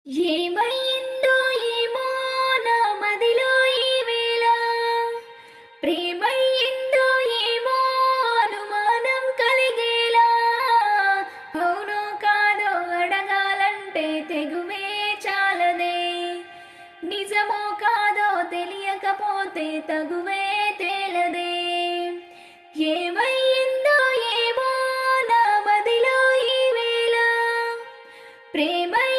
ఏమైందో ఏమో నా మదిలో ఈ వేళ, ప్రేమయ్యిందో ఏమో అనుమానం కలిగేలా, అవునో కాదో అడగాలంటే తెగువే చాలదే, నిజమో కాదో తెలియకపోతే తగువే తేలదే. ఏమైందో ఏమో నా మదిలో ఈ వేళ, ప్రేమయ్యిందో